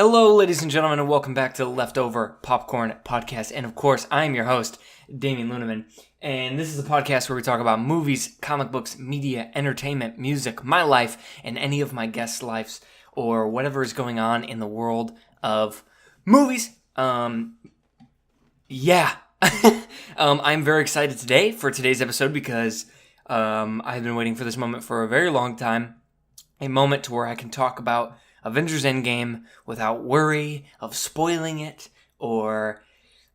Hello, ladies and gentlemen, and welcome back to the Leftover Popcorn Podcast. And of course, I'm your host, Damian Luneman. And this is a podcast where we talk about movies, comic books, media, entertainment, music, my life, and any of my guests' lives, or whatever is going on in the world of movies. I'm very excited today for today's episode because I've been waiting for this moment for a very long time. A moment to where I can talk about Avengers Endgame without worry of spoiling it or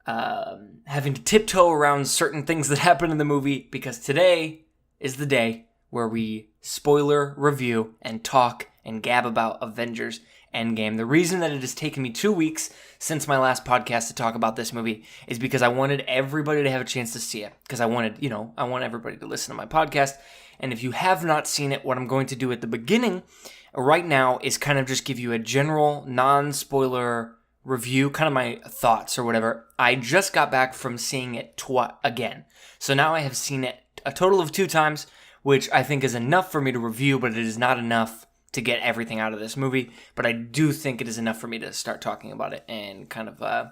having to tiptoe around certain things that happen in the movie, because today is the day where we spoiler review and talk and gab about Avengers Endgame. The reason that it has taken me 2 weeks since my last podcast to talk about this movie is because I wanted everybody to have a chance to see it, because I want everybody to listen to my podcast. And if you have not seen it, what I'm going to do at the beginning right now is kind of just give you a general non-spoiler review, kind of my thoughts or whatever. I just got back from seeing it again. So now I have seen it a total of 2 times, which I think is enough for me to review, but it is not enough to get everything out of this movie. But I do think it is enough for me to start talking about it and kind of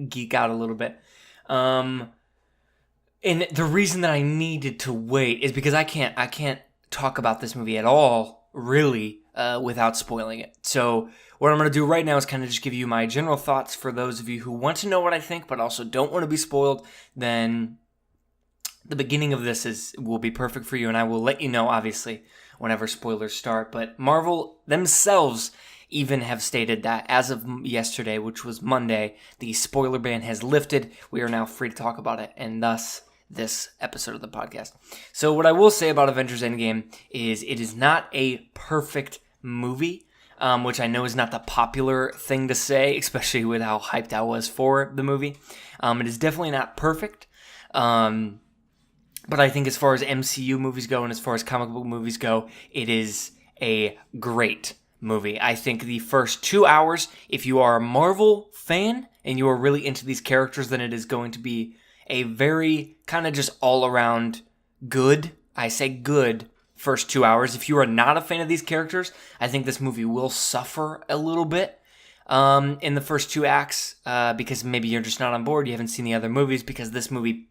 geek out a little bit. And the reason that I needed to wait is because I can't talk about this movie at all, really, without spoiling it. So what I'm going to do right now is kind of just give you my general thoughts for those of you who want to know what I think, but also don't want to be spoiled. Then the beginning of this will be perfect for you, and I will let you know, obviously, whenever spoilers start. But Marvel themselves even have stated that as of yesterday, which was Monday, the spoiler ban has lifted. We are now free to talk about it, and thus this episode of the podcast. So what I will say about Avengers Endgame is it is not a perfect movie, which I know is not the popular thing to say, especially with how hyped I was for the movie. It is definitely not perfect, but I think as far as MCU movies go and as far as comic book movies go, it is a great movie. I think the first 2 hours, if you are a Marvel fan and you are really into these characters, then it is going to be a very kind of just all-around good, I say good, first 2 hours. If you are not a fan of these characters, I think this movie will suffer a little bit in the first 2 acts, because maybe you're just not on board, you haven't seen the other movies, because this movie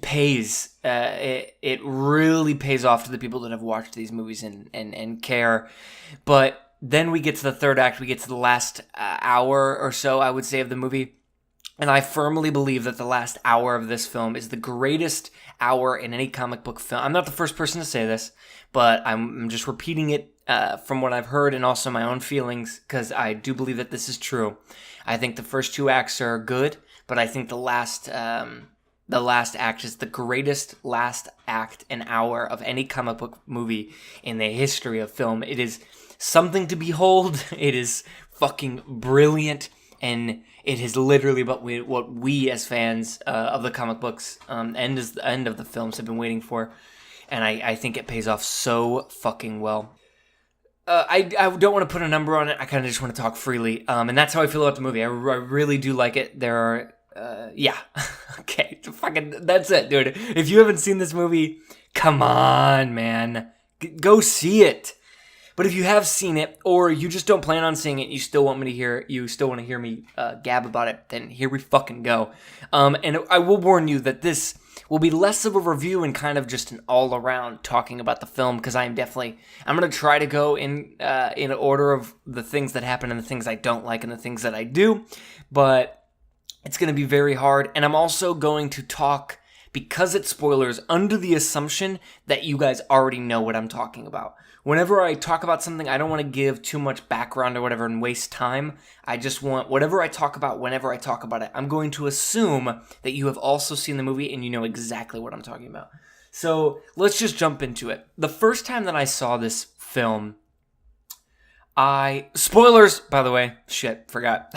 pays, it really pays off to the people that have watched these movies and care. But then we get to the third act, we get to the last hour or so, I would say, of the movie. And I firmly believe that the last hour of this film is the greatest hour in any comic book film. I'm not the first person to say this, but I'm just repeating it from what I've heard and also my own feelings, because I do believe that this is true. I think the first 2 acts are good, but I think the last act is the greatest last act and hour of any comic book movie in the history of film. It is something to behold. It is fucking brilliant. And it is literally what we as fans of the comic books end of the films have been waiting for. And I think it pays off so fucking well. I don't want to put a number on it. I kind of just want to talk freely. And that's how I feel about the movie. I really do like it. There are... Okay. Fucking... That's it, dude. If you haven't seen this movie, come on, man. Go see it. But if you have seen it, or you just don't plan on seeing it, you still want to hear me gab about it, then here we fucking go. And I will warn you that this will be less of a review and kind of just an all-around talking about the film, because I'm going to try to go in order of the things that happen and the things I don't like and the things that I do, but it's going to be very hard. And I'm also going to talk, because it's spoilers, under the assumption that you guys already know what I'm talking about. Whenever I talk about something, I don't want to give too much background or whatever and waste time. I just want whatever I talk about, whenever I talk about it, I'm going to assume that you have also seen the movie and you know exactly what I'm talking about. So let's just jump into it. The first time that I saw this film, spoilers, by the way. Shit, forgot.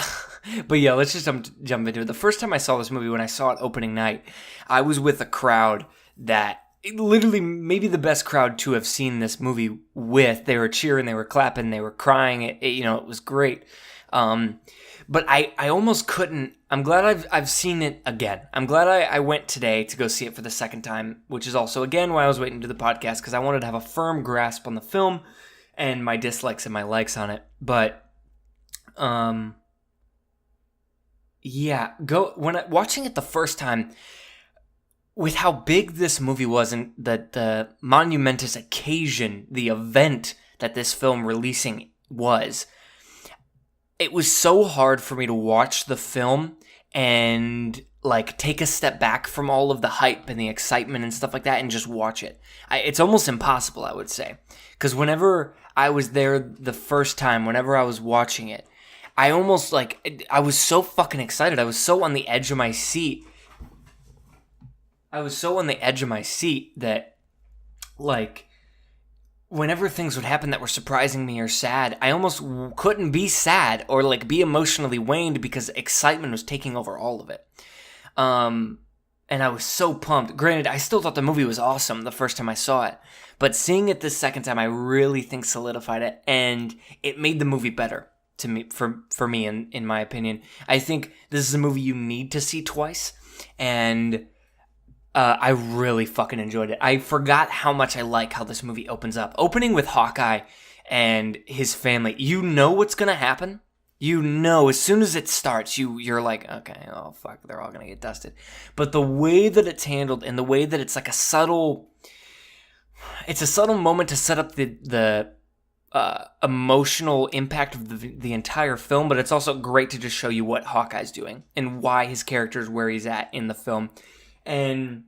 But yeah, let's just jump into it. The first time I saw this movie, when I saw it opening night, I was with a crowd that... literally maybe the best crowd to have seen this movie with. They were cheering, they were clapping, they were crying. It was great. But I almost couldn't. I'm glad I've seen it again. I'm glad I went today to go see it for the second time, which is also, again, why I was waiting to do the podcast, because I wanted to have a firm grasp on the film and my dislikes and my likes on it. But Yeah, watching it the first time, with how big this movie was and the monumentous occasion, the event that this film releasing was, it was so hard for me to watch the film and like take a step back from all of the hype and the excitement and stuff like that and just watch it. It's almost impossible, I would say, because whenever I was there the first time, whenever I was watching it, I almost I was so fucking excited. I was so on the edge of my seat. That like whenever things would happen that were surprising me or sad, I almost couldn't be sad or like be emotionally waned because excitement was taking over all of it. And I was so pumped. Granted, I still thought the movie was awesome the first time I saw it, but seeing it the second time, I really think solidified it, and it made the movie better to me, for me, in my opinion. I think this is a movie you need to see twice, and I really fucking enjoyed it. I forgot how much I like how this movie opens up. Opening with Hawkeye and his family. You know what's going to happen. You know, as soon as it starts, you're like, okay, oh fuck, they're all going to get dusted. But the way that it's handled and the way that it's like a subtle moment to set up the emotional impact of the entire film, but it's also great to just show you what Hawkeye's doing and why his character is where he's at in the film. And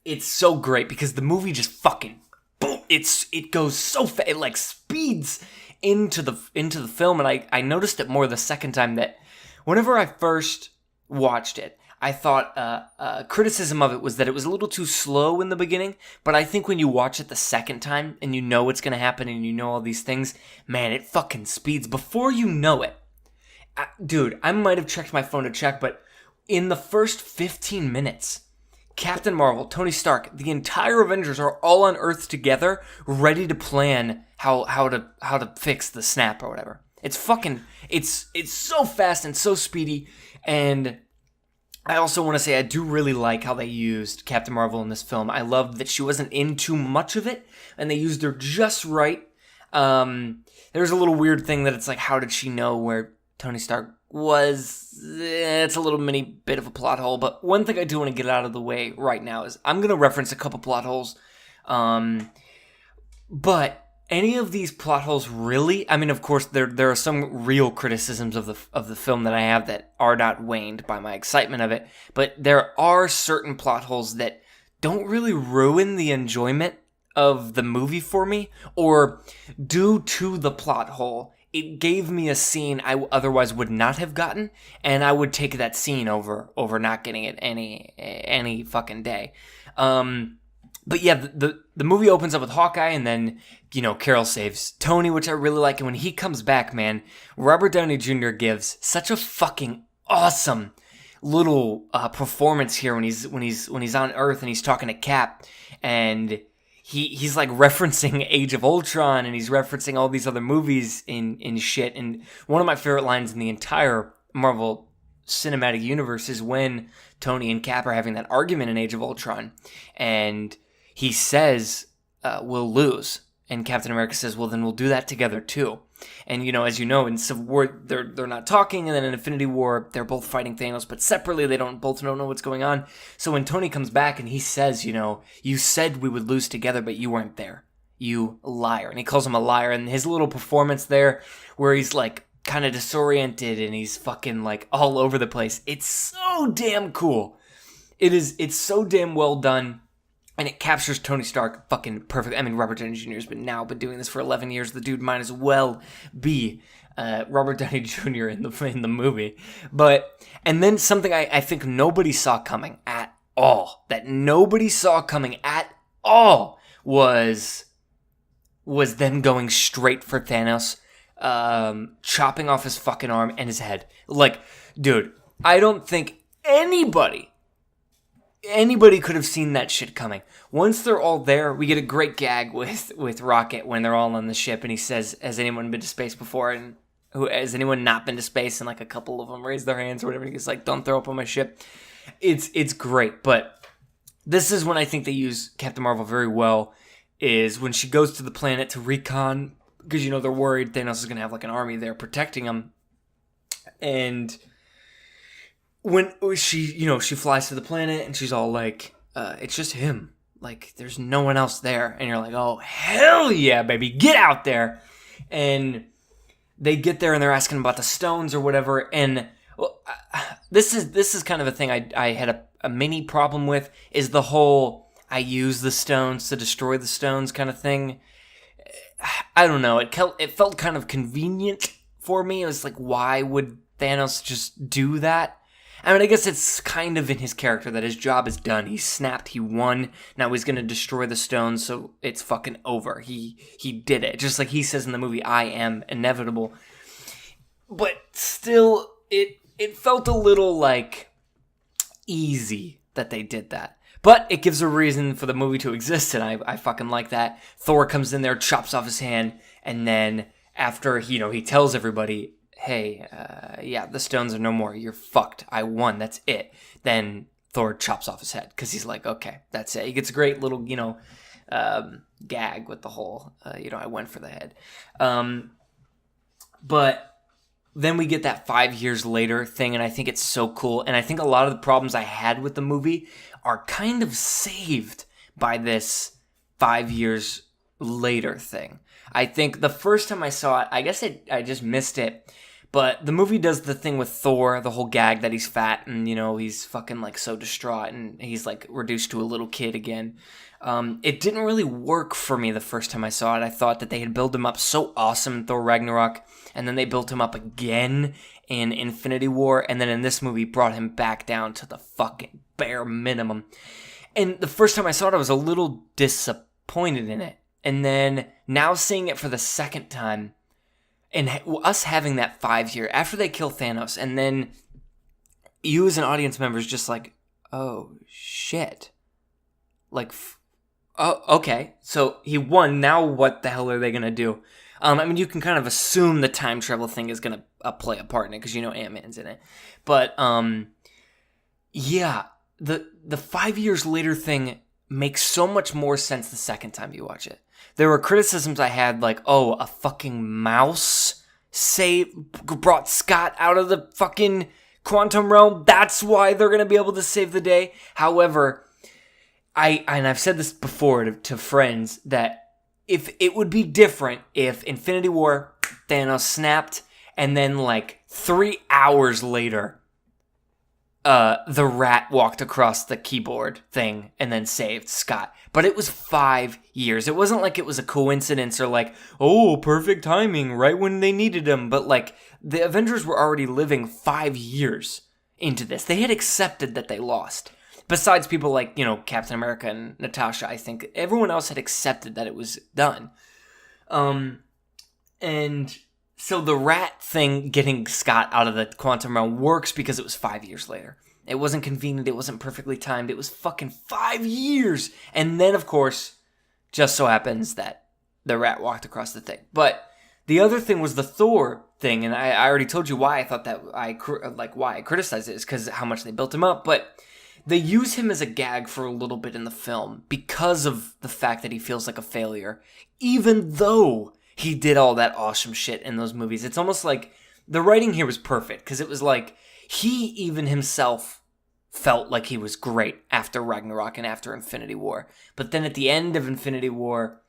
it's so great because the movie just fucking boom. It goes so fast. It like speeds into the film, and I noticed it more the second time. That whenever I first watched it, I thought criticism of it was that it was a little too slow in the beginning. But I think when you watch it the second time and you know what's gonna happen and you know all these things, man, it fucking speeds before you know it. Dude, I might have checked my phone to check, but in the first 15 minutes, Captain Marvel, Tony Stark, the entire Avengers are all on Earth together, ready to plan how to fix the snap or whatever. It's so fast and so speedy. And I also want to say I do really like how they used Captain Marvel in this film. I loved that she wasn't in too much of it, and they used her just right. There's a little weird thing that it's like, how did she know where Tony Stark was? It's a little mini bit of a plot hole, but one thing I do want to get out of the way right now is I'm going to reference a couple plot holes. But any of these plot holes really, I mean, of course, there are some real criticisms of the film that I have that are not waned by my excitement of it, but there are certain plot holes that don't really ruin the enjoyment of the movie for me, or due to the plot hole, it gave me a scene I otherwise would not have gotten, and I would take that scene over not getting it any fucking day. But yeah, the movie opens up with Hawkeye, and then, you know, Carol saves Tony, which I really like. And when he comes back, man, Robert Downey Jr. gives such a fucking awesome little performance here when he's on Earth and he's talking to Cap, and he's like referencing Age of Ultron, and he's referencing all these other movies in shit. And one of my favorite lines in the entire Marvel Cinematic Universe is when Tony and Cap are having that argument in Age of Ultron, and he says, we'll lose. And Captain America says, well, then we'll do that together too. And, you know, as you know, in Civil War, they're not talking, and then in Infinity War, they're both fighting Thanos, but separately, they both don't know what's going on. So when Tony comes back and he says, you know, you said we would lose together, but you weren't there. You liar. And he calls him a liar. And his little performance there, where he's like kind of disoriented and he's fucking like all over the place, it's so damn cool. It's so damn well done. And it captures Tony Stark fucking perfect. I mean, Robert Downey Jr. has been doing this for 11 years. The dude might as well be Robert Downey Jr. in the movie. And then something I think nobody saw coming at all, was them going straight for Thanos, chopping off his fucking arm and his head. Like, dude, I don't think anybody could have seen that shit coming. Once they're all there, we get a great gag with Rocket when they're all on the ship, and he says, has anyone been to space before? And has anyone not been to space? And like a couple of them raise their hands or whatever. He's like, don't throw up on my ship. It's great. But this is when I think they use Captain Marvel very well, is when she goes to the planet to recon, because, you know, they're worried Thanos is going to have like an army there protecting them. And when she flies to the planet and she's all like, it's just him. Like, there's no one else there. And you're like, oh, hell yeah, baby, get out there. And they get there and they're asking about the stones or whatever. And this is kind of a thing I had a mini problem with, is the whole I use the stones to destroy the stones kind of thing. I don't know. It felt kind of convenient for me. It was like, why would Thanos just do that? I mean, I guess it's kind of in his character that his job is done. He snapped. He won. Now he's going to destroy the stones, so it's fucking over. He did it. Just like he says in the movie, I am inevitable. But still, it felt a little, like, easy that they did that. But it gives a reason for the movie to exist, and I fucking like that. Thor comes in there, chops off his hand, and then after, he tells everybody, hey, yeah, the stones are no more. You're fucked. I won. That's it. Then Thor chops off his head because he's like, okay, that's it. He gets a great little, gag with the whole, I went for the head. But then we get that 5 years later thing, and I think it's so cool. And I think a lot of the problems I had with the movie are kind of saved by this 5 years later thing. I think the first time I saw it, I guess I just missed it. But the movie does the thing with Thor, the whole gag that he's fat and, he's fucking, like, so distraught and he's, like, reduced to a little kid again. It didn't really work for me the first time I saw it. I thought that they had built him up so awesome in Thor Ragnarok, and then they built him up again in Infinity War, and then in this movie brought him back down to the fucking bare minimum. And the first time I saw it, I was a little disappointed in it. And then now seeing it for the second time, and us having that 5 year after they kill Thanos, and then you as an audience member is just like, oh shit, like, oh okay, so he won. Now what the hell are they gonna do? I mean, you can kind of assume the time travel thing is gonna play a part in it because Ant-Man's in it, but yeah, the 5 years later thing makes so much more sense the second time you watch it. There were criticisms I had, like, oh, a fucking mouse brought Scott out of the fucking quantum realm. That's why they're going to be able to save the day. However, I've said this before to friends, that if it would be different if Infinity War, Thanos snapped, and then, like, 3 hours later, the rat walked across the keyboard thing and then saved Scott. But it was 5 years. It wasn't like it was a coincidence or like, oh, perfect timing, right when they needed him. But like, the Avengers were already living 5 years into this. They had accepted that they lost. Besides people like, Captain America and Natasha, I think everyone else had accepted that it was done. And so the rat thing getting Scott out of the quantum realm works because it was 5 years later. It wasn't convenient. It wasn't perfectly timed. It was fucking 5 years. And then, of course, just so happens that the rat walked across the thing. But the other thing was the Thor thing. And I already told you why I thought that why I criticized it is because how much they built him up. But they use him as a gag for a little bit in the film because of the fact that he feels like a failure, even though he did all that awesome shit in those movies. It's almost like the writing here was perfect because it was like he even himself felt like he was great after Ragnarok and after Infinity War. But then at the end of Infinity War,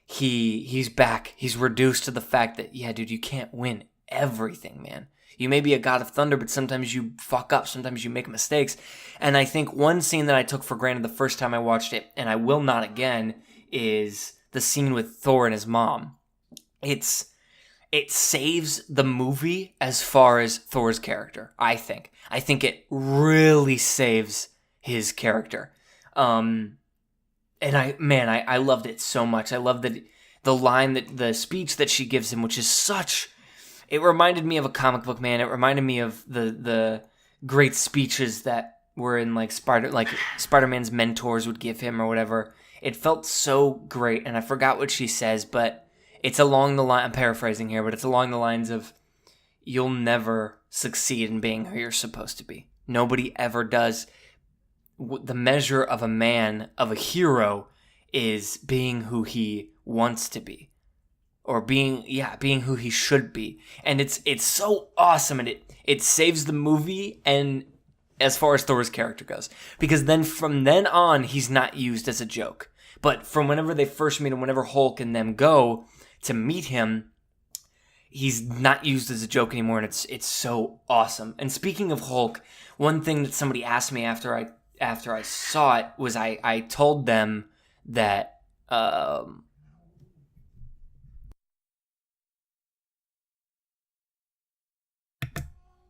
he's back. He's reduced to the fact that, yeah, dude, you can't win everything, man. You may be a god of thunder, but sometimes you fuck up. Sometimes you make mistakes. And I think one scene that I took for granted the first time I watched it, and I will not again, is the scene with Thor and his mom. It saves the movie as far as Thor's character, I think. I think it really saves his character. And I loved it so much. I love that the line, that the speech that she gives him, which is such, it reminded me of a comic book, man. It reminded me of the great speeches that were in Spider-Man's mentors would give him or whatever. It felt so great, and I forgot what she says, but it's along the line, I'm paraphrasing here, but it's along the lines of, you'll never succeed in being who you're supposed to be. Nobody ever does. The measure of a man, of a hero, is being who he wants to be. or being who he should be. And it's so awesome, and it saves the movie, and as far as Thor's character goes, because then from then on he's not used as a joke. But from whenever they first meet him, whenever Hulk and them go to meet him, he's not used as a joke anymore, and it's so awesome. And speaking of Hulk, one thing that somebody asked me after I saw it was I told them that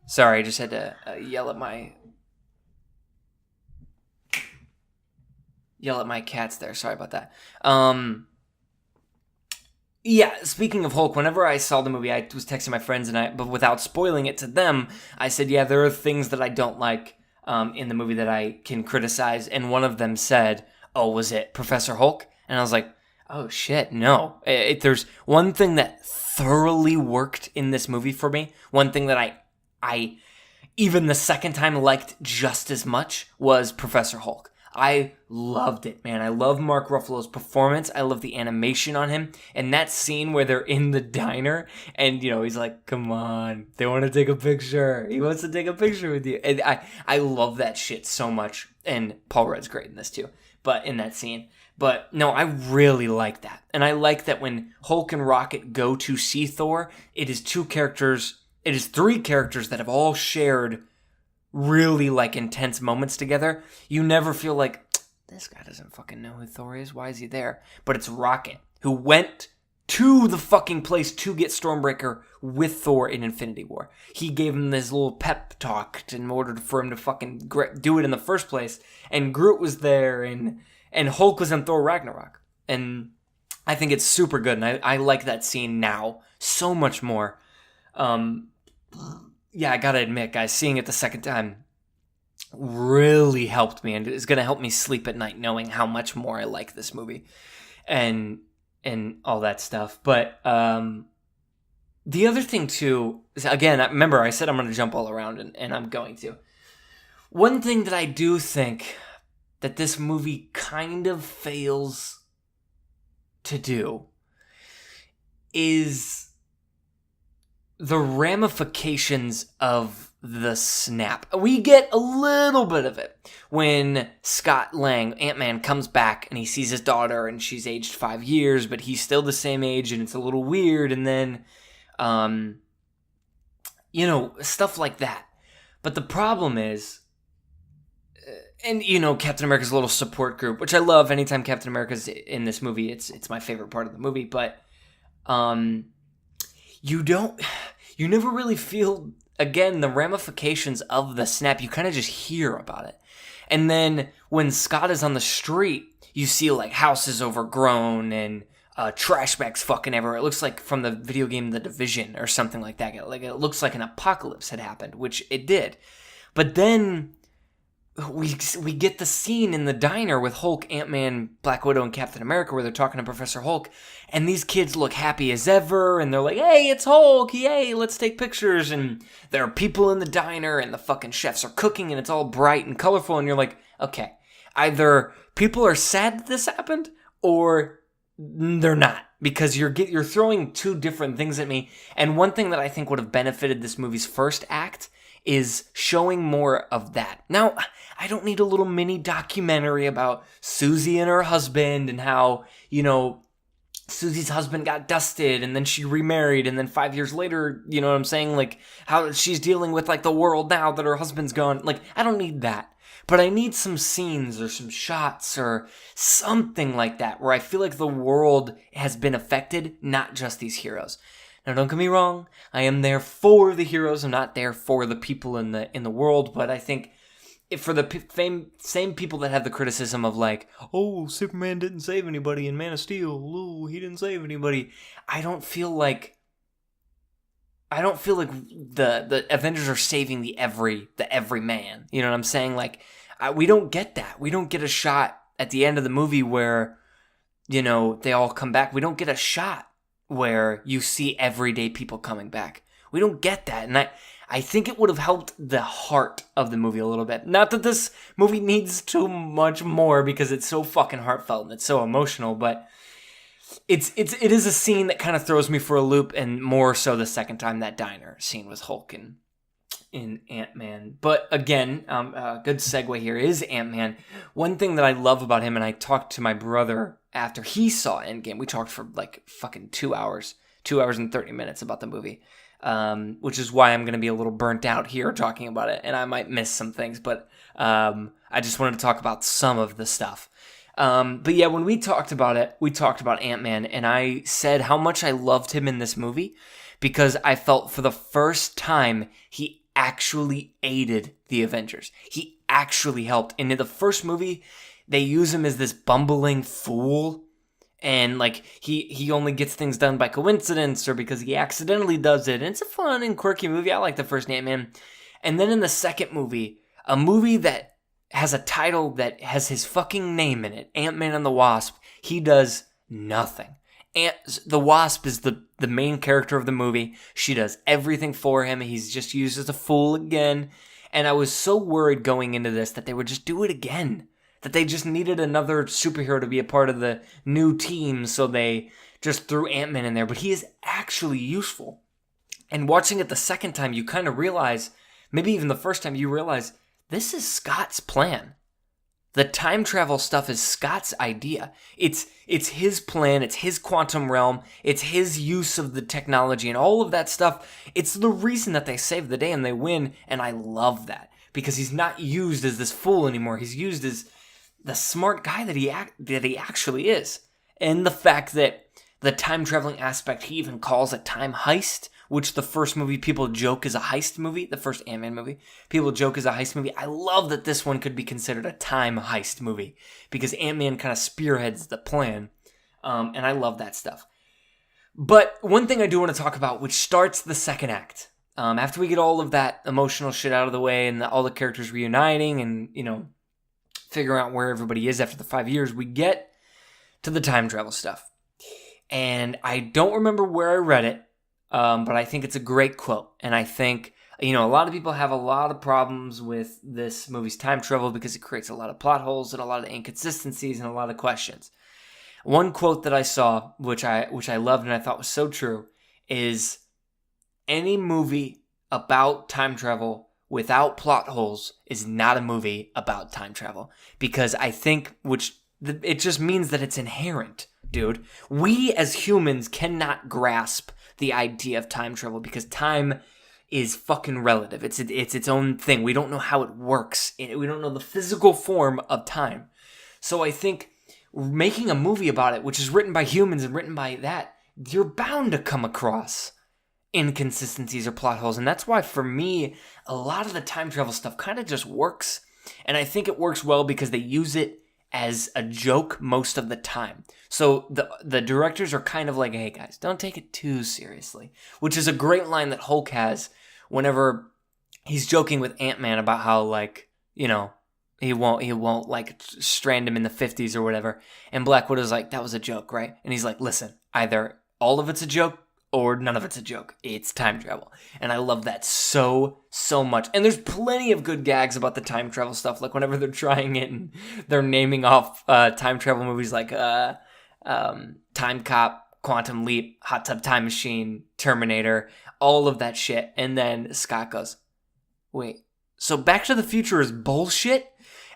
sorry, I just had to yell at my cats there. Sorry about that. Yeah, speaking of Hulk, whenever I saw the movie, I was texting my friends, but without spoiling it to them, I said, yeah, there are things that I don't like in the movie that I can criticize, and one of them said, oh, was it Professor Hulk? And I was like, oh, shit, no. There's one thing that thoroughly worked in this movie for me, one thing that I even the second time liked just as much, was Professor Hulk. I loved it, man. I love Mark Ruffalo's performance. I love the animation on him. And that scene where they're in the diner and, he's like, come on, they want to take a picture. He wants to take a picture with you. And I love that shit so much. And Paul Rudd's great in this too, but in that scene. But no, I really like that. And I like that when Hulk and Rocket go to see Thor, it is three characters that have all shared really intense moments together. You never feel like, this guy doesn't fucking know who Thor is. Why is he there? But it's Rocket, who went to the fucking place to get Stormbreaker with Thor in Infinity War. He gave him this little pep talk in order for him to fucking do it in the first place. And Groot was there, and Hulk was in Thor Ragnarok. And I think it's super good, and I like that scene now so much more. Yeah, I gotta admit, guys, seeing it the second time really helped me, and it's gonna help me sleep at night knowing how much more I like this movie and all that stuff. But the other thing too is, again, remember I said I'm gonna jump all around, and I'm going to. One thing that I do think that this movie kind of fails to do is the ramifications of the snap. We get a little bit of it when Scott Lang, Ant-Man, comes back and he sees his daughter and she's aged 5 years, but he's still the same age and it's a little weird. And then, stuff like that. But the problem is, and Captain America's little support group, which I love anytime Captain America's in this movie. It's my favorite part of the movie, but you never really feel, again, the ramifications of the snap. You kind of just hear about it. And then when Scott is on the street, you see houses overgrown and trash bags fucking everywhere. It looks like from the video game The Division or something like that. It looks like an apocalypse had happened, which it did. But then we get the scene in the diner with Hulk, Ant-Man, Black Widow, and Captain America where they're talking to Professor Hulk, and these kids look happy as ever, and they're like, hey, it's Hulk, yay, let's take pictures, and there are people in the diner, and the fucking chefs are cooking, and it's all bright and colorful, and you're like, okay, either people are sad that this happened, or they're not, because you're throwing two different things at me. And one thing that I think would have benefited this movie's first act is showing more of that. Now, I don't need a little mini documentary about Susie and her husband and how, Susie's husband got dusted and then she remarried and then 5 years later, you know what I'm saying? How she's dealing with the world now that her husband's gone. I don't need that. But I need some scenes or some shots or something like that where I feel like the world has been affected, not just these heroes. Now, don't get me wrong. I am there for the heroes. I'm not there for the people in the world. But I think for the same people that have the criticism of oh, Superman didn't save anybody in Man of Steel. Ooh, he didn't save anybody. I don't feel like the Avengers are saving the every man. You know what I'm saying? We don't get that. We don't get a shot at the end of the movie where, they all come back. We don't get a shot where you see everyday people coming back. We don't get that. And I think it would have helped the heart of the movie a little bit. Not that this movie needs too much more because it's so fucking heartfelt and it's so emotional, but it is a scene that kind of throws me for a loop, and more so the second time that diner scene with Hulk in Ant-Man. But again, a good segue here is Ant-Man. One thing that I love about him, and I talked to my brother after he saw Endgame. We talked for like fucking 2 hours and 30 minutes about the movie, which is why I'm going to be a little burnt out here talking about it, and I might miss some things, but I just wanted to talk about some of the stuff. But yeah, when we talked about it, we talked about Ant-Man, and I said how much I loved him in this movie because I felt for the first time he actually aided the Avengers. He actually helped. And in the first movie, they use him as this bumbling fool, and like he only gets things done by coincidence or because he accidentally does it. And it's a fun and quirky movie. I like the first Ant-Man. And then in the second movie, a movie that has a title that has his fucking name in it, Ant-Man and the Wasp, he does nothing. The Wasp is the main character of the movie. She does everything for him. He's just used as a fool again. And I was so worried going into this that they would just do it again. That they just needed another superhero to be a part of the new team, so they just threw Ant-Man in there. But he is actually useful. And watching it the second time, you kind of realize, maybe even the first time, you realize, this is Scott's plan. The time travel stuff is Scott's idea. It's his plan, it's his quantum realm, it's his use of the technology and all of that stuff. It's the reason that they save the day and they win, and I love that. Because he's not used as this fool anymore. He's used as the smart guy that he actually is. And the fact that the time traveling aspect, he even calls a time heist, which the first movie people joke is a heist movie, the first Ant-Man movie, people joke is a heist movie. I love that this one could be considered a time heist movie, because Ant-Man kind of spearheads the plan, and I love that stuff. But one thing I do want to talk about, which starts the second act, after we get all of that emotional shit out of the way, and all the characters reuniting, and, you know, figuring out where everybody is after the 5 years, we get to the time travel stuff. And I don't remember where I read it, but I think it's a great quote. And I think, you know, a lot of people have a lot of problems with this movie's time travel because it creates a lot of plot holes and a lot of inconsistencies and a lot of questions. One quote that I saw, which I loved and I thought was so true, is any movie about time travel without plot holes is not a movie about time travel. Because I think, it just means that it's inherent, dude. We as humans cannot grasp the idea of time travel because time is fucking relative. It's its own thing. We don't know how it works. We don't know the physical form of time. So I think making a movie about it, which is written by humans and written by that, you're bound to come across inconsistencies or plot holes. And that's why, for me, a lot of the time travel stuff kind of just works. And I think it works well because they use it as a joke most of the time. So the directors are kind of like, hey guys, don't take it too seriously. Which is a great line that Hulk has whenever he's joking with Ant-Man about how, like, you know, he won't like strand him in the 50s or whatever. And Black Widow's like, that was a joke, right? And he's like, listen, either all of it's a joke or none of it's a joke. It's time travel. And I love that so much. And there's plenty of good gags about the time travel stuff, like whenever they're trying it and they're naming off time travel movies like Time Cop, Quantum Leap, Hot Tub Time Machine, Terminator, all of that shit. And then Scott goes, wait, so Back to the Future is bullshit?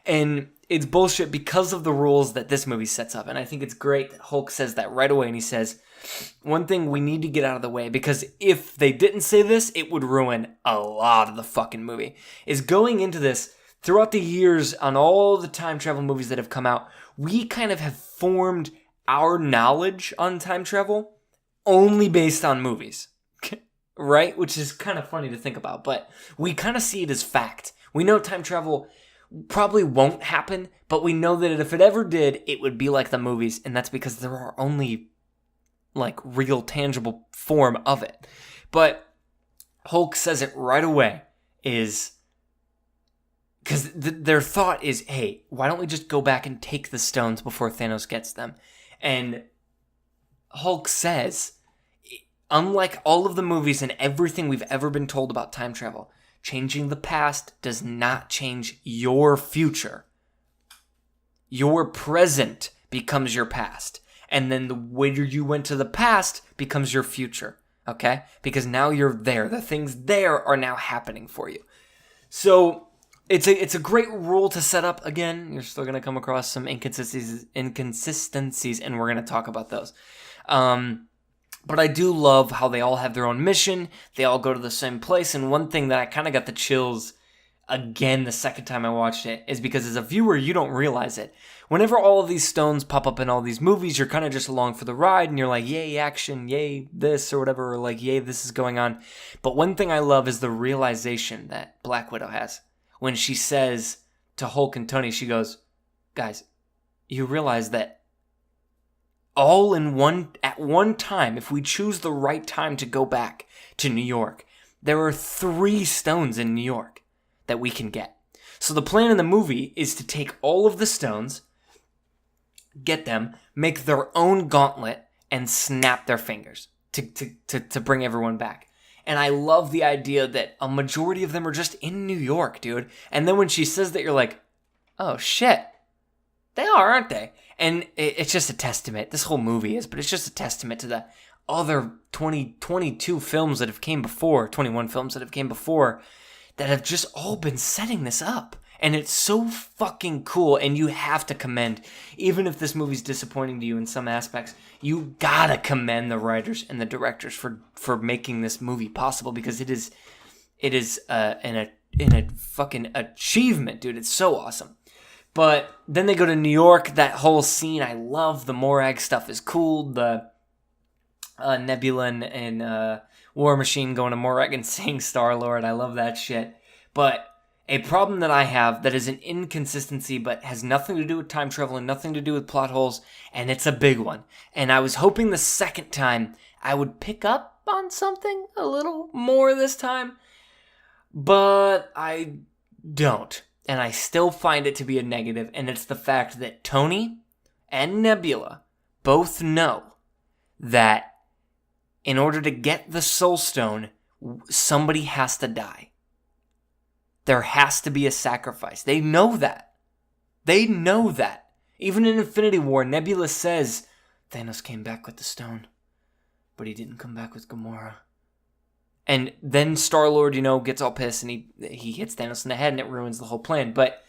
And it's bullshit because of the rules that this movie sets up. And I think it's great that Hulk says that right away. And he says, one thing we need to get out of the way, because if they didn't say this, it would ruin a lot of the fucking movie, is going into this, throughout the years on all the time travel movies that have come out, we kind of have formed our knowledge on time travel only based on movies, right? Which is kind of funny to think about, but we kind of see it as fact. We know time travel probably won't happen, but we know that if it ever did, it would be like the movies, and that's because there are only like real tangible form of it. But Hulk says it right away, is because their thought is, hey, why don't we just go back and take the stones before Thanos gets them? And Hulk says, unlike all of the movies and everything we've ever been told about time travel, changing the past does not change your future. Your present becomes your past. And then the way you went to the past becomes your future, okay? Because now you're there. The things there are now happening for you. So it's a great rule to set up. Again, you're still going to come across some inconsistencies, and we're going to talk about those. But I do love how they all have their own mission. They all go to the same place. And one thing that I kind of got the chills again the second time I watched it is because as a viewer, you don't realize it. Whenever all of these stones pop up in all these movies, you're kind of just along for the ride and you're like, yay, action, yay, this or whatever, or like, yay, this is going on. But one thing I love is the realization that Black Widow has. When she says to Hulk and Tony, she goes, guys, you realize that all at one time, if we choose the right time to go back to New York, there are 3 stones in New York that we can get. So the plan in the movie is to take all of the stones, get them, make their own gauntlet, and snap their fingers to bring everyone back. And I love the idea that a majority of them are just in New York, dude. And then when she says that, you're like, oh shit, they are, aren't they? And it's just a testament. This whole movie is, but it's just a testament to the other 22 films that have came before, 21 films that have came before, that have just all been setting this up. And it's so fucking cool, and you have to commend, even if this movie's disappointing to you in some aspects, you gotta commend the writers and the directors for making this movie possible, because it is an fucking achievement, dude. It's so awesome. But then they go to New York. That whole scene, I love. The Morag stuff is cool. The Nebula and War Machine going to Morag and saying Star-Lord. I love that shit. But a problem that I have that is an inconsistency but has nothing to do with time travel and nothing to do with plot holes, and it's a big one. And I was hoping the second time I would pick up on something a little more this time, but I don't. And I still find it to be a negative, and it's the fact that Tony and Nebula both know that in order to get the Soul Stone, somebody has to die. There has to be a sacrifice. They know that. They know that. Even in Infinity War, Nebula says, Thanos came back with the stone, but he didn't come back with Gamora. And then Star-Lord, gets all pissed and he hits Thanos in the head and it ruins the whole plan. But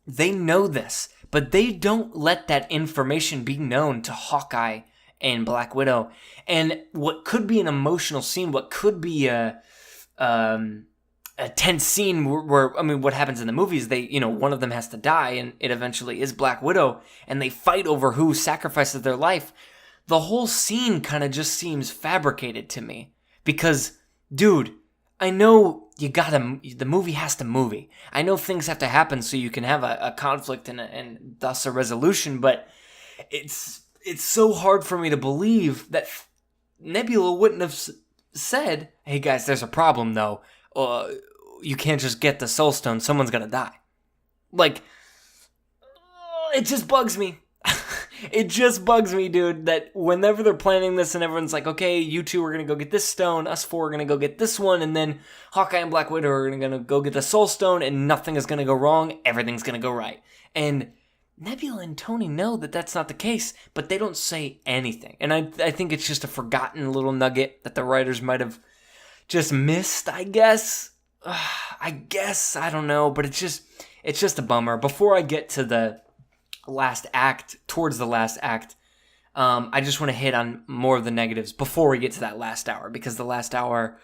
they know this. But they don't let that information be known to Hawkeye and Black Widow. And what could be an emotional scene, what could be a tense scene where what happens in the movie is one of them has to die and it eventually is Black Widow. And they fight over who sacrifices their life. The whole scene kind of just seems fabricated to me. Because, dude, I know the movie has to movie. I know things have to happen so you can have a conflict and thus a resolution, but it's so hard for me to believe that Nebula wouldn't have said, hey guys, there's a problem though. You can't just get the Soul Stone, someone's gonna die. Like, it just bugs me. It just bugs me, dude, that whenever they're planning this and everyone's like, okay, you two are going to go get this stone, us 4 are going to go get this one, and then Hawkeye and Black Widow are going to go get the Soul Stone, and nothing is going to go wrong, everything's going to go right. And Nebula and Tony know that that's not the case, but they don't say anything. And I think it's just a forgotten little nugget that the writers might have just missed, I guess. I don't know, but it's just a bummer. Before I get to the towards the last act, I just want to hit on more of the negatives before we get to that last hour, because the last hour,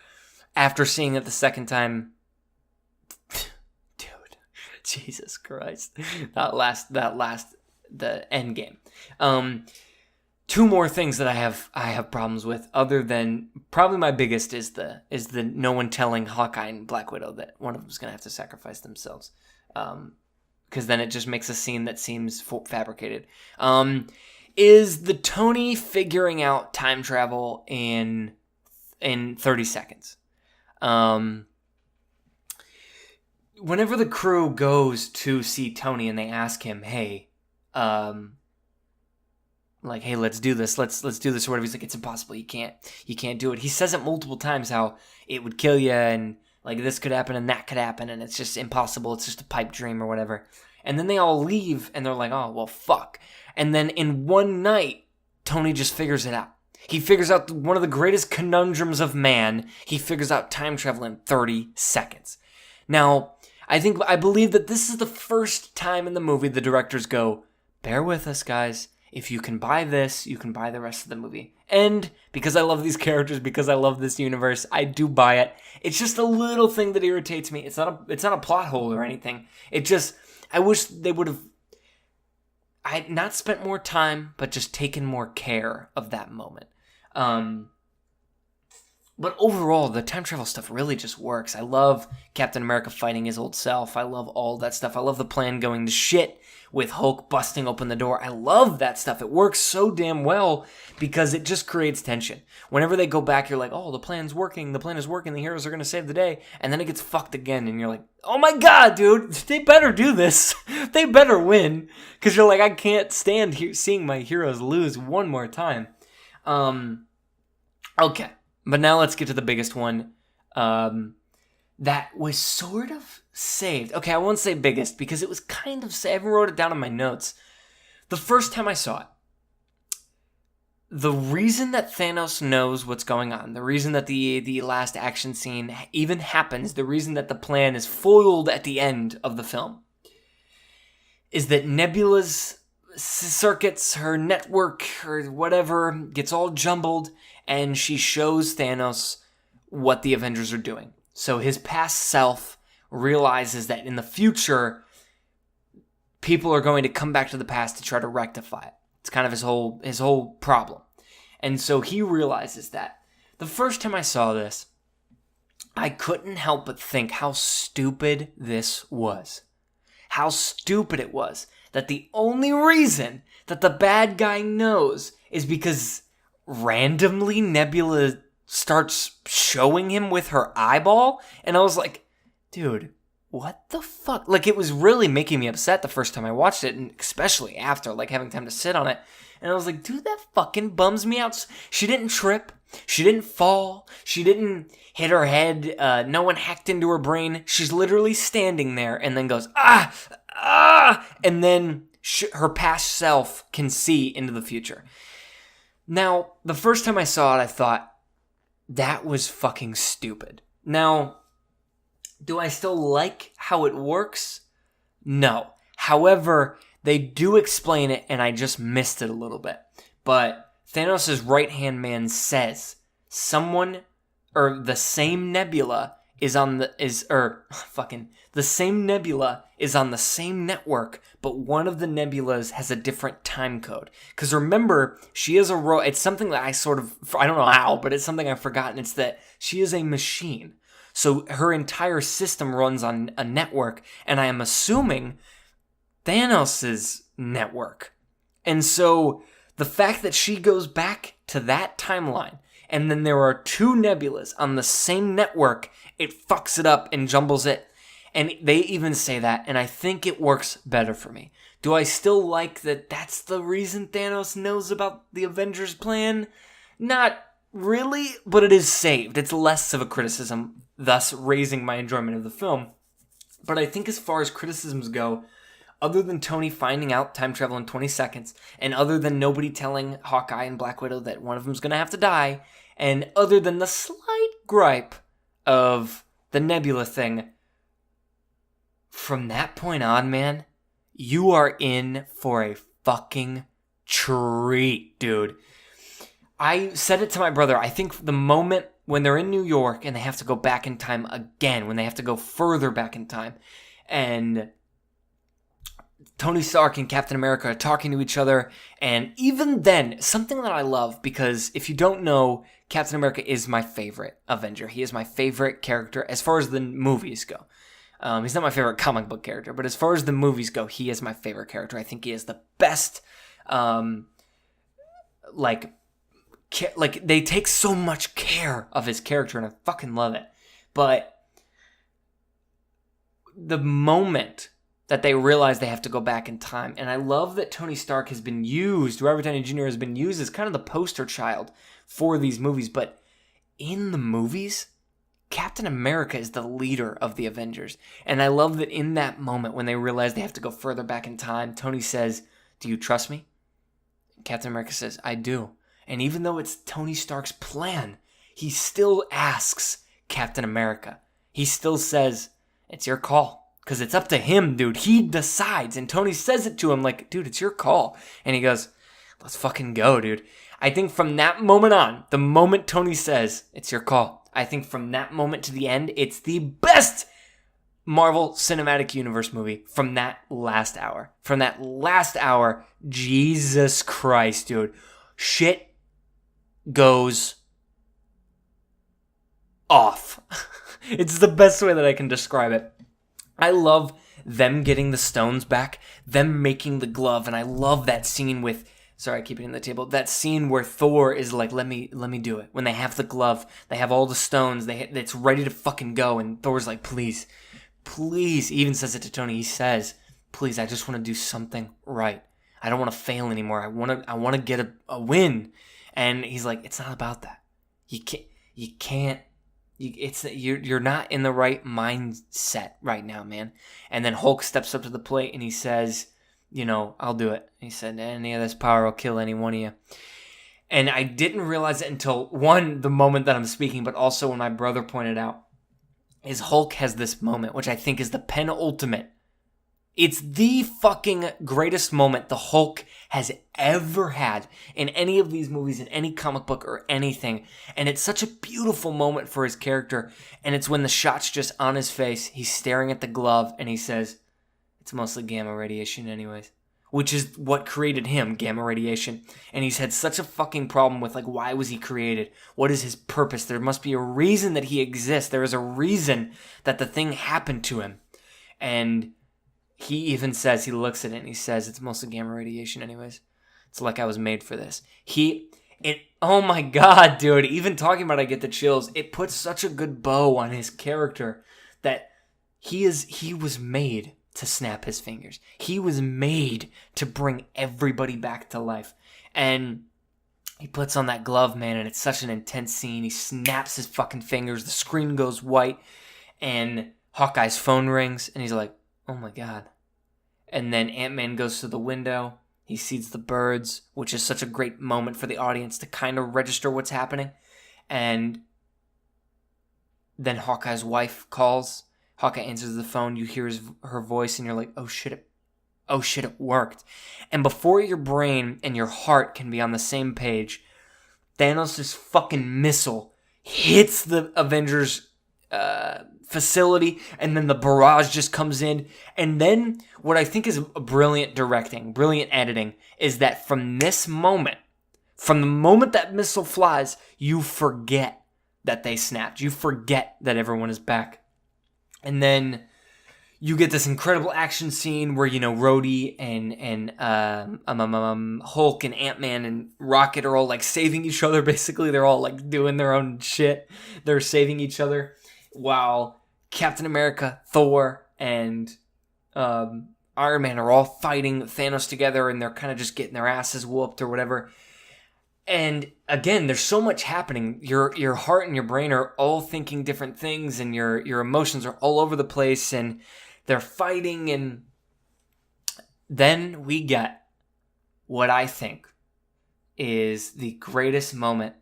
after seeing it the second time, dude, Jesus Christ, the Endgame. 2 more things that I have problems with, other than probably my biggest is the no one telling Hawkeye and Black Widow that one of them's gonna have to sacrifice themselves. Because then it just makes a scene that seems fabricated. Is the Tony figuring out time travel in 30 seconds. Whenever the crew goes to see Tony and they ask him, hey, hey, let's do this, let's do this or whatever, he's like, it's impossible, you can't do it. He says it multiple times how it would kill you and like this could happen and that could happen and it's just impossible, it's just a pipe dream or whatever. And then they all leave, and they're like, oh, well, fuck. And then in one night, Tony just figures it out. He figures out one of the greatest conundrums of man. He figures out time travel in 30 seconds. Now, I believe that this is the first time in the movie the directors go, bear with us, guys. If you can buy this, you can buy the rest of the movie. And because I love these characters, because I love this universe, I do buy it. It's just a little thing that irritates me. It's not a plot hole or anything. I wish they would have not spent more time, but just taken more care of that moment. But overall, the time travel stuff really just works. I love Captain America fighting his old self. I love all that stuff. I love the plan going to shit with Hulk busting open the door. I love that stuff. It works so damn well because it just creates tension. Whenever they go back, you're like, oh, the plan's working. The plan is working. The heroes are going to save the day. And then it gets fucked again. And you're like, oh my God, dude, they better do this. They better win. Because you're like, I can't stand seeing my heroes lose one more time. Okay. But now let's get to the biggest one that was sort of saved. Okay, I won't say biggest because it was kind of saved. I even wrote it down in my notes. The first time I saw it, the reason that Thanos knows what's going on, the reason that the last action scene even happens, the reason that the plan is foiled at the end of the film, is that Nebula's circuits, her network, or whatever, gets all jumbled, and she shows Thanos what the Avengers are doing. So his past self realizes that in the future, people are going to come back to the past to try to rectify it. It's kind of his whole problem. And so he realizes that. The first time I saw this, I couldn't help but think how stupid this was. How stupid it was that the only reason that the bad guy knows is because randomly Nebula starts showing him with her eyeball. And I was like, dude, what the fuck? Like, it was really making me upset the first time I watched it, and especially after, like, having time to sit on it. And I was like, dude, that fucking bums me out. She didn't trip. She didn't fall. She didn't hit her head. No one hacked into her brain. She's literally standing there and then goes, and then her past self can see into the future. Now, the first time I saw it, I thought, that was fucking stupid. Now, do I still like how it works? No. However, they do explain it, and I just missed it a little bit. But Thanos' right-hand man says the same nebula is on the same nebula is on the same network, but one of the nebulas has a different time code. Because remember, she is it's something that I don't know how, but it's something I've forgotten. It's that she is a machine. So her entire system runs on a network, and I am assuming Thanos' network. And so the fact that she goes back to that timeline, and then there are two nebulas on the same network, it fucks it up and jumbles it. And they even say that, and I think it works better for me. Do I still like that that's the reason Thanos knows about the Avengers plan? Not really, but it is saved. It's less of a criticism, thus raising my enjoyment of the film. But I think as far as criticisms go, other than Tony finding out time travel in 20 seconds, and other than nobody telling Hawkeye and Black Widow that one of them's going to have to die, and other than the slight gripe of the Nebula thing, from that point on, man, you are in for a fucking treat, dude. I said it to my brother. I think the moment when they're in New York and they have to go back in time again, when they have to go further back in time, and Tony Stark and Captain America are talking to each other, and even then, something that I love, because if you don't know, Captain America is my favorite Avenger. He is my favorite character as far as the movies go. He's not my favorite comic book character, but as far as the movies go, he is my favorite character. I think he is the best, they take so much care of his character, and I fucking love it. But the moment that they realize they have to go back in time, and I love that Tony Stark has been used, Robert Downey Jr. has been used as kind of the poster child for these movies, but in the movies, Captain America is the leader of the Avengers. And I love that in that moment when they realize they have to go further back in time, Tony says, "Do you trust me?" Captain America says, "I do." And even though it's Tony Stark's plan, he still asks Captain America. He still says, "It's your call." Because it's up to him, dude. He decides. And Tony says it to him like, "Dude, it's your call." And he goes, "Let's fucking go, dude." I think from that moment on, the moment Tony says, "It's your call," I think from that moment to the end, it's the best Marvel Cinematic Universe movie from that last hour. From that last hour, Jesus Christ, dude. Shit goes off. It's the best way that I can describe it. I love them getting the stones back, them making the glove, and I love that scene with... Sorry, I keep it in the table. That scene where Thor is like, let me do it. When they have the glove, they have all the stones, it's ready to fucking go, and Thor's like, please, he even says it to Tony. He says, "Please, I just want to do something right. I don't want to fail anymore. I want to get a win." And he's like, "It's not about that. You're not in the right mindset right now, man." And then Hulk steps up to the plate and he says, "I'll do it." He said, "Any of this power will kill any one of you." And I didn't realize it until, one, the moment that I'm speaking, but also when my brother pointed out, is Hulk has this moment, which I think is the penultimate. It's the fucking greatest moment the Hulk has ever had in any of these movies, in any comic book or anything. And it's such a beautiful moment for his character. And it's when the shot's just on his face, he's staring at the glove, and he says, "It's mostly gamma radiation anyways." Which is what created him, gamma radiation. And he's had such a fucking problem with, like, why was he created? What is his purpose? There must be a reason that he exists. There is a reason that the thing happened to him. And he even says, he looks at it and he says, "It's mostly gamma radiation anyways. It's like I was made for this." Oh my God, dude. Even talking about it, I get the chills. It puts such a good bow on his character that he was made to snap his fingers. He was made to bring everybody back to life. And he puts on that glove, man, and it's such an intense scene. He snaps his fucking fingers. The screen goes white, and Hawkeye's phone rings, and he's like, "Oh my God." And then Ant-Man goes to the window. He sees the birds, which is such a great moment for the audience to kind of register what's happening. And then Hawkeye's wife calls. Hawkeye answers the phone. You hear her voice, and you're like, oh shit, it worked. And before your brain and your heart can be on the same page, Thanos' fucking missile hits the Avengers facility, and then the barrage just comes in. And then what I think is brilliant directing, brilliant editing, is that from this moment, from the moment that missile flies, you forget that they snapped. You forget that everyone is back. And then you get this incredible action scene where, Rhodey and Hulk and Ant-Man and Rocket are all, like, saving each other, basically. They're all, like, doing their own shit. They're saving each other while Captain America, Thor, and Iron Man are all fighting Thanos together, and they're kind of just getting their asses whooped or whatever. And again, there's so much happening. Your heart and your brain are all thinking different things, and your emotions are all over the place, and they're fighting. And then we get what I think is the greatest moment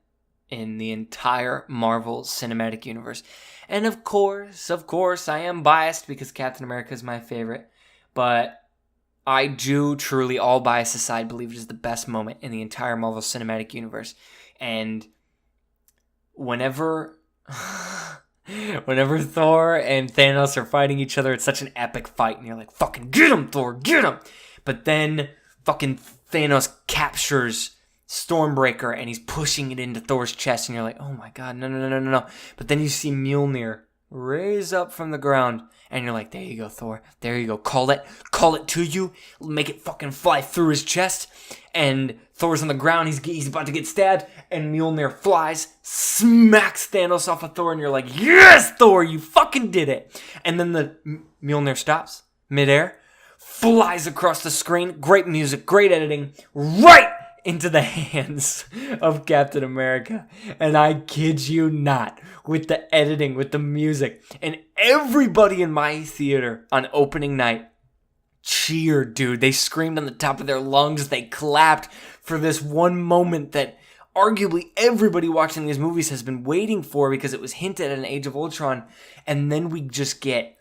in the entire Marvel Cinematic Universe. And of course, I am biased because Captain America is my favorite, but I do truly, all bias aside, believe it is the best moment in the entire Marvel Cinematic Universe. And whenever Thor and Thanos are fighting each other, it's such an epic fight, and you're like, fucking get him, Thor, get him! But then fucking Thanos captures Stormbreaker, and he's pushing it into Thor's chest, and you're like, oh my God, no. But then you see Mjolnir raise up from the ground, and you're like, there you go, Thor. There you go. Call it to you. Make it fucking fly through his chest. And Thor's on the ground. He's about to get stabbed. And Mjolnir flies, smacks Thanos off of Thor. And you're like, yes, Thor, you fucking did it. And then the Mjolnir stops midair, flies across the screen. Great music, great editing. Right into the hands of Captain America. And I kid you not, with the editing, with the music, and everybody in my theater on opening night cheered, dude. They screamed on the top of their lungs. They clapped for this one moment that arguably everybody watching these movies has been waiting for because it was hinted at in Age of Ultron. And then we just get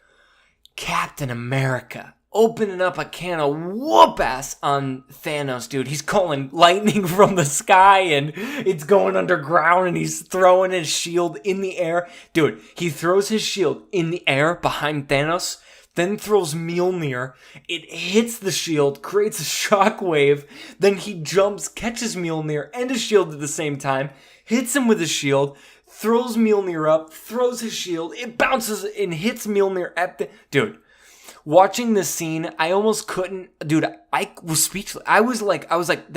Captain America opening up a can of whoop ass on Thanos, dude. He's calling lightning from the sky and it's going underground and he's throwing his shield in the air. Dude, he throws his shield in the air behind Thanos, then throws Mjolnir. It hits the shield, creates a shockwave. Then he jumps, catches Mjolnir and his shield at the same time, hits him with his shield, throws Mjolnir up, throws his shield. It bounces and hits Mjolnir at the... Dude, watching this scene, I almost couldn't... Dude, I was speechless. I was like... Like,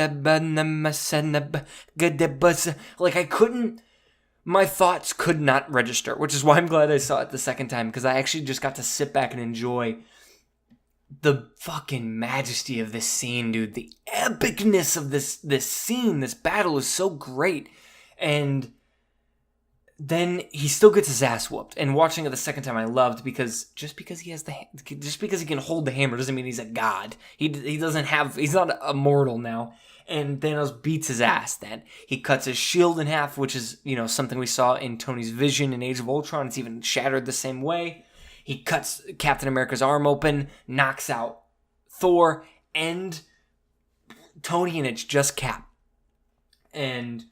I couldn't... My thoughts could not register, which is why I'm glad I saw it the second time, because I actually just got to sit back and enjoy the fucking majesty of this scene, dude. The epicness of this scene, this battle is so great. And then he still gets his ass whooped. And watching it the second time I loved, because just because he can hold the hammer doesn't mean he's a god. He's not immortal now. And Thanos beats his ass then. He cuts his shield in half, which is, something we saw in Tony's vision in Age of Ultron. It's even shattered the same way. He cuts Captain America's arm open, knocks out Thor and Tony, and it's just Cap. And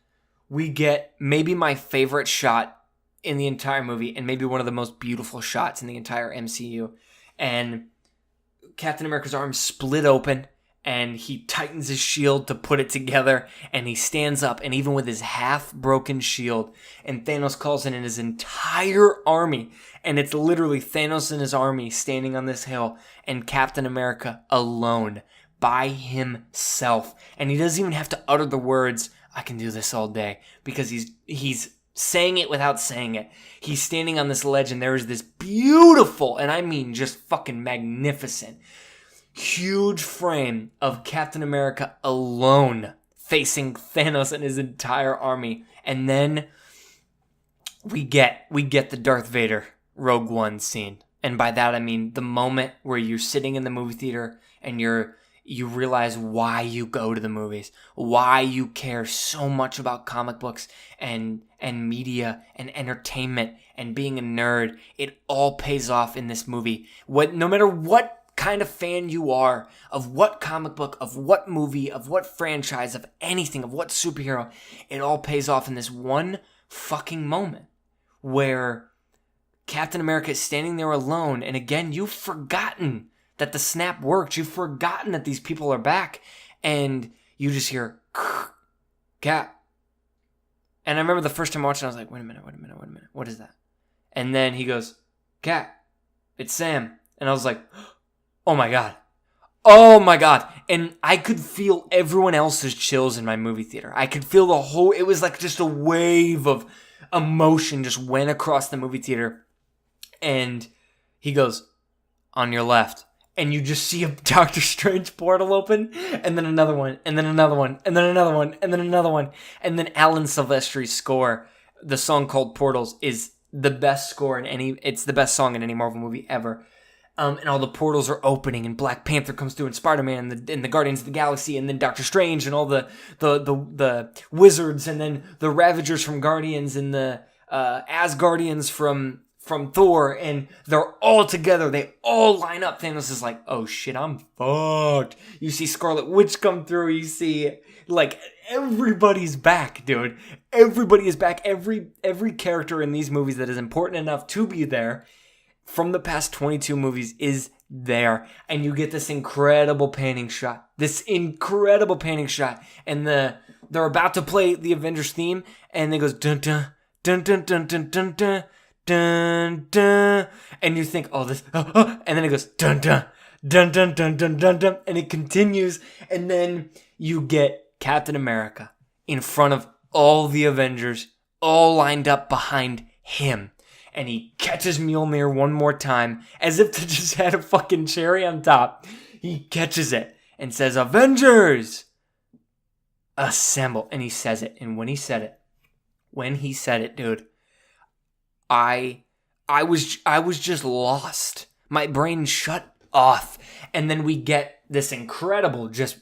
we get maybe my favorite shot in the entire movie, and maybe one of the most beautiful shots in the entire MCU. And Captain America's arm split open, and he tightens his shield to put it together, and he stands up, and even with his half-broken shield, and Thanos calls in his entire army, and it's literally Thanos and his army standing on this hill, and Captain America alone, by himself. And he doesn't even have to utter the words, "I can do this all day," because he's saying it without saying it. He's standing on this ledge, and there is this beautiful, and I mean just fucking magnificent, huge frame of Captain America alone facing Thanos and his entire army. And then we get the Darth Vader Rogue One scene. And by that I mean the moment where you're sitting in the movie theater and you realize why you go to the movies, why you care so much about comic books and media and entertainment and being a nerd. It all pays off in this movie. No matter what kind of fan you are of what comic book, of what movie, of what franchise, of anything, of what superhero, it all pays off in this one fucking moment where Captain America is standing there alone, and again, you've forgotten that the snap worked. You've forgotten that these people are back, and you just hear Cap. And I remember the first time watching, I was like, wait a minute, what is that? And then he goes, Cap, it's Sam. And I was like, oh my god. And I could feel everyone else's chills in my movie theater. I could feel it was like just a wave of emotion just went across the movie theater. And he goes, on your left. And you just see a Doctor Strange portal open, and then another one, and then another one, and then another one, and then another one. And then Alan Silvestri's score, the song called Portals, is the best score it's the best song in any Marvel movie ever. And all the portals are opening, and Black Panther comes through, and Spider-Man, and the Guardians of the Galaxy, and then Doctor Strange, and all the wizards, and then the Ravagers from Guardians, and the Asgardians from Thor, and they're all together. They all line up. Thanos is like, oh shit, I'm fucked. You see Scarlet Witch come through. You see, like, everybody's back, dude. Everybody is back. Every character in these movies that is important enough to be there from the past 22 movies is there. And you get this incredible panning shot. And they're about to play the Avengers theme, and it goes dun dun dun dun dun dun dun dun. Dun dun, and you think, oh, this, and then it goes dun dun dun dun dun dun dun dun, and it continues, and then you get Captain America in front of all the Avengers, all lined up behind him, and he catches Mjolnir one more time, as if to just add a fucking cherry on top. He catches it and says, Avengers, assemble. And he says it. And when he said it, dude, I was just lost. My brain shut off. And then we get this incredible, just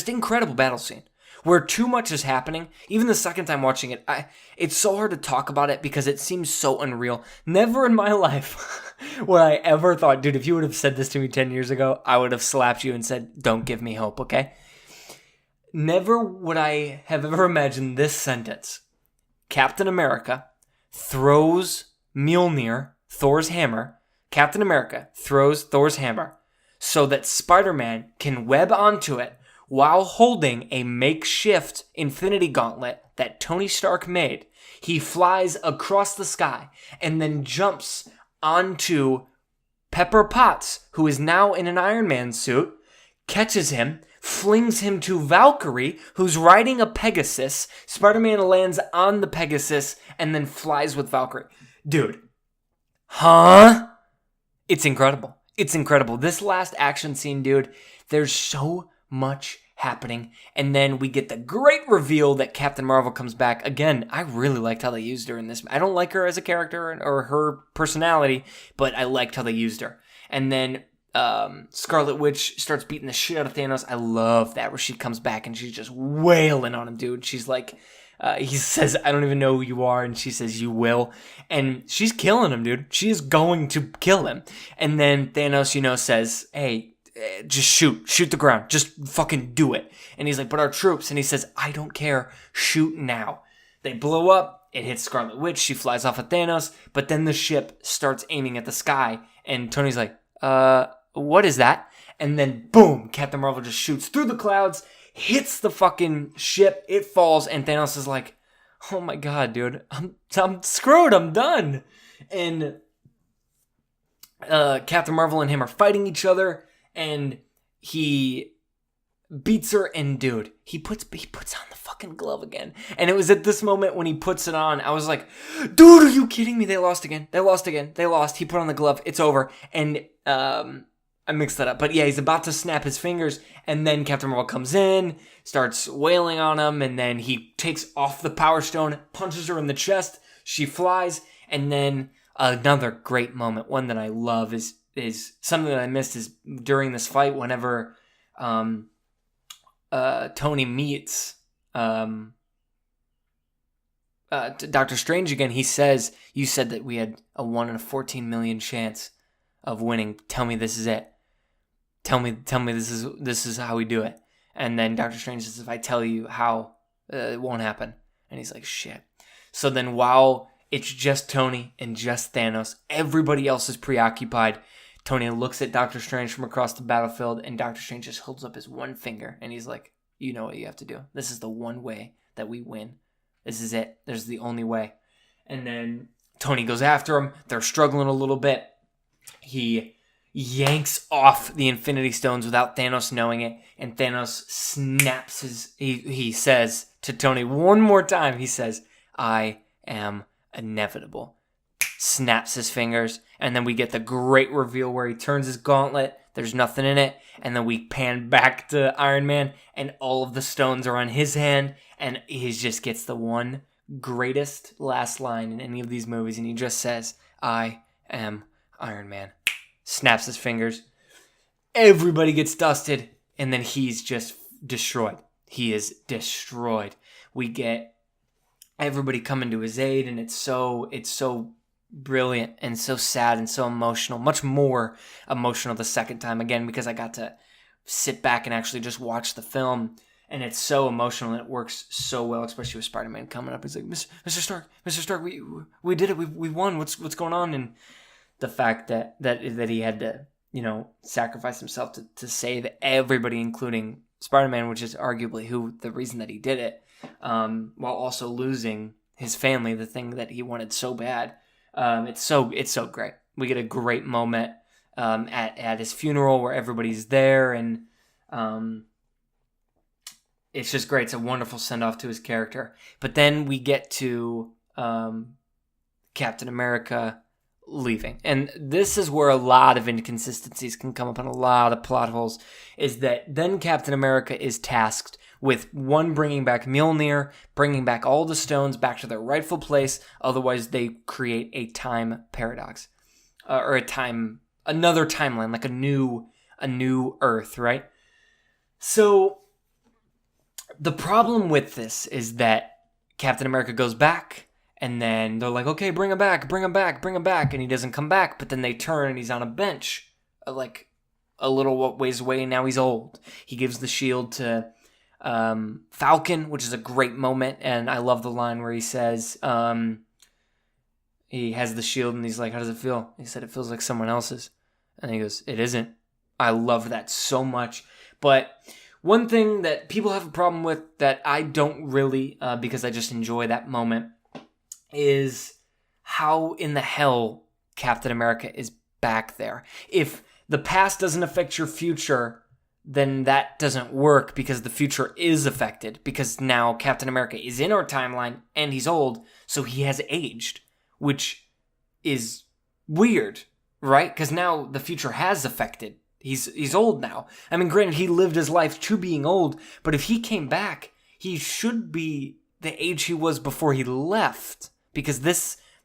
incredible battle scene where too much is happening. Even the second time watching it, it's so hard to talk about it because it seems so unreal. Never in my life would I ever thought, dude, if you would have said this to me 10 years ago, I would have slapped you and said, don't give me hope, okay? Never would I have ever imagined this sentence. Captain America throws Mjolnir, Thor's hammer. Captain America throws Thor's hammer so that Spider-Man can web onto it while holding a makeshift Infinity Gauntlet that Tony Stark made. He flies across the sky and then jumps onto Pepper Potts, who is now in an Iron Man suit, catches him, flings him to Valkyrie, who's riding a Pegasus. Spider-Man lands on the Pegasus and then flies with Valkyrie. Dude. Huh? It's incredible. It's incredible. This last action scene, dude, there's so much happening. And then we get the great reveal that Captain Marvel comes back. Again, I really liked how they used her in this. I don't like her as a character or her personality, but I liked how they used her. And then Scarlet Witch starts beating the shit out of Thanos. I love that, where she comes back and she's just wailing on him, dude. She's like, he says, I don't even know who you are, and she says, you will. And she's killing him, dude. She is going to kill him. And then Thanos, says, hey, just shoot the ground. Just fucking do it. And he's like, but our troops. And he says, I don't care. Shoot now. They blow up. It hits Scarlet Witch. She flies off of Thanos. But then the ship starts aiming at the sky. And Tony's like, what is that? And then boom, Captain Marvel just shoots through the clouds, hits the fucking ship. It falls. And Thanos is like, oh my God, dude, I'm screwed. I'm done. And Captain Marvel and him are fighting each other. And he beats her, and dude, he puts on the fucking glove again. And it was at this moment when he puts it on, I was like, dude, are you kidding me? They lost again. They lost. He put on the glove. It's over. And I mixed that up. But yeah, he's about to snap his fingers, and then Captain Marvel comes in, starts wailing on him, and then he takes off the Power Stone, punches her in the chest. She flies, and then another great moment, one that I love, is something that I missed is during this fight whenever Tony meets Doctor Strange again. He says, you said that we had a 1 in 14 million chance of winning. Tell me this is it. Tell me this is how we do it. And then Doctor Strange says, if I tell you how, it won't happen. And he's like, shit. So then while it's just Tony and just Thanos, everybody else is preoccupied. Tony looks at Doctor Strange from across the battlefield, and Doctor Strange just holds up his one finger, and he's like, you know what you have to do. This is the one way that we win. This is it. This is the only way. And then Tony goes after him. They're struggling a little bit. He yanks off the Infinity Stones without Thanos knowing it, and Thanos snaps he says to Tony one more time, he says, I am inevitable. Snaps his fingers, and then we get the great reveal where he turns his gauntlet, there's nothing in it, and then we pan back to Iron Man, and all of the stones are on his hand, and he just gets the one greatest last line in any of these movies, and he just says, I am Iron Man. Snaps his fingers. Everybody gets dusted, and then he's just destroyed. He is destroyed. We get everybody coming to his aid, and it's so brilliant and so sad and so emotional. Much more emotional the second time, again, because I got to sit back and actually just watch the film, and it's so emotional and it works so well, especially with Spider-Man coming up. He's like, Mr. Stark, we did it. We won. What's going on? And the fact that he had to, sacrifice himself to save everybody, including Spider-Man, which is arguably the reason that he did it, while also losing his family, the thing that he wanted so bad. It's so great. We get a great moment at his funeral where everybody's there, and it's just great. It's a wonderful send-off to his character. But then we get to Captain America leaving. And this is where a lot of inconsistencies can come up and a lot of plot holes, is that then Captain America is tasked with one bringing back Mjolnir, bringing back all the stones back to their rightful place. Otherwise, they create a time paradox, or another timeline, like a new Earth, right? So the problem with this is that Captain America goes back, and then they're like, okay, bring him back, and he doesn't come back, but then they turn and he's on a bench, like a little ways away, and now he's old. He gives the shield to Falcon, which is a great moment, and I love the line where he says, he has the shield, and he's like, how does it feel? He said, it feels like someone else's. And he goes, it isn't. I love that so much. But one thing that people have a problem with that I don't really, because I just enjoy that moment, is how in the hell Captain America is back there. If the past doesn't affect your future, then that doesn't work because the future is affected. Because now Captain America is in our timeline and he's old, so he has aged, which is weird, right? Because now the future has affected. He's old now. I mean, granted, he lived his life to being old, but if he came back, he should be the age he was before he left. Because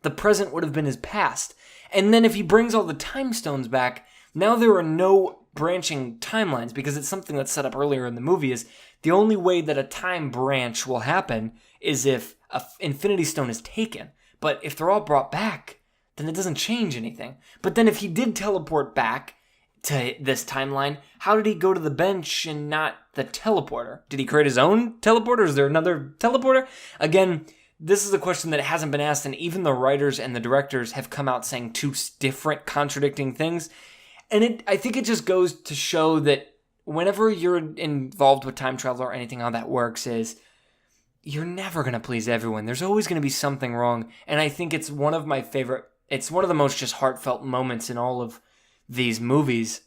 the present would have been his past. And then if he brings all the time stones back, now there are no branching timelines, because it's something that's set up earlier in the movie, is the only way that a time branch will happen is if an Infinity Stone is taken. But if they're all brought back, then it doesn't change anything. But then if he did teleport back to this timeline, how did he go to the bench and not the teleporter? Did he create his own teleporter? Is there another teleporter? Again, this is a question that hasn't been asked, and even the writers and the directors have come out saying two different contradicting things. And I think it just goes to show that whenever you're involved with time travel or anything, how that works is you're never going to please everyone. There's always going to be something wrong. And I think it's one of my favorite, it's one of the most just heartfelt moments in all of these movies,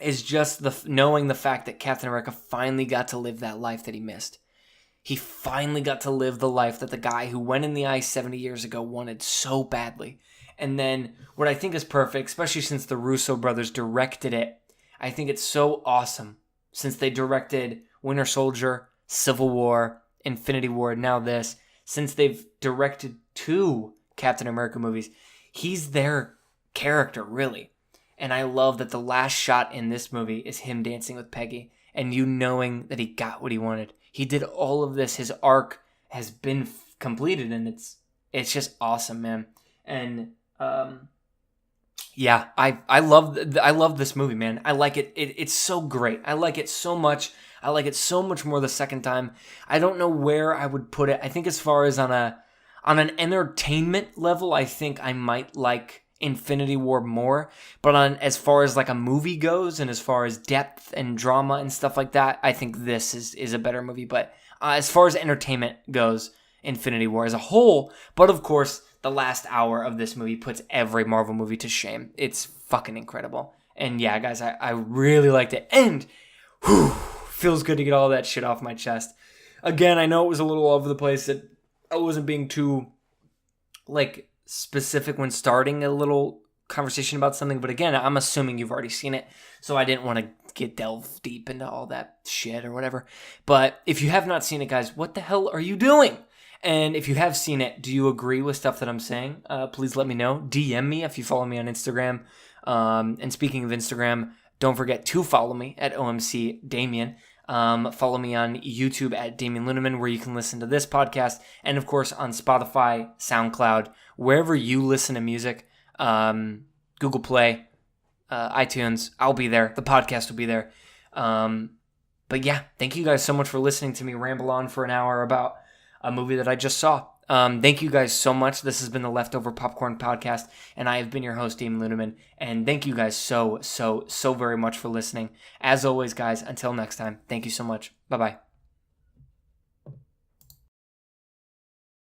is just knowing the fact that Captain America finally got to live that life that he missed. He finally got to live the life that the guy who went in the ice 70 years ago wanted so badly. And then what I think is perfect, especially since the Russo brothers directed it, I think it's so awesome. Since they directed Winter Soldier, Civil War, Infinity War, now this, since they've directed 2 Captain America movies, he's their character, really. And I love that the last shot in this movie is him dancing with Peggy, and you knowing that he got what he wanted. He did all of this. His arc has been completed, and it's just awesome, man. And yeah, I love this movie, man. I like it. It's so great. I like it so much. I like it so much more the second time. I don't know where I would put it. I think as far as on an entertainment level, I think I might like Infinity War more, but as far as like a movie goes, and as far as depth and drama and stuff like that, I think this is a better movie. But as far as entertainment goes, Infinity War as a whole, but of course, the last hour of this movie puts every Marvel movie to shame. It's fucking incredible. And yeah, guys, I really liked it. And feels good to get all that shit off my chest. Again, I know it was a little all over the place. That I wasn't being too like specific when starting a little conversation about something, but again, I'm assuming you've already seen it, so I didn't want to delve deep into all that shit or whatever. But if you have not seen it, guys, what the hell are you doing? And if you have seen it, do you agree with stuff that I'm saying? Please let me know. DM me if you follow me on Instagram. And speaking of Instagram, don't forget to follow me at OMC Damian. Follow me on YouTube at Damian Luneman, where you can listen to this podcast, and of course on Spotify, SoundCloud, wherever you listen to music, Google Play, iTunes. I'll be there. The podcast will be there. But yeah, thank you guys so much for listening to me ramble on for an hour about a movie that I just saw. Thank you guys so much. This has been the Leftover Popcorn Podcast, and I have been your host, Damian Luneman. And thank you guys so very much for listening. As always, guys, until next time, thank you so much. Bye-bye.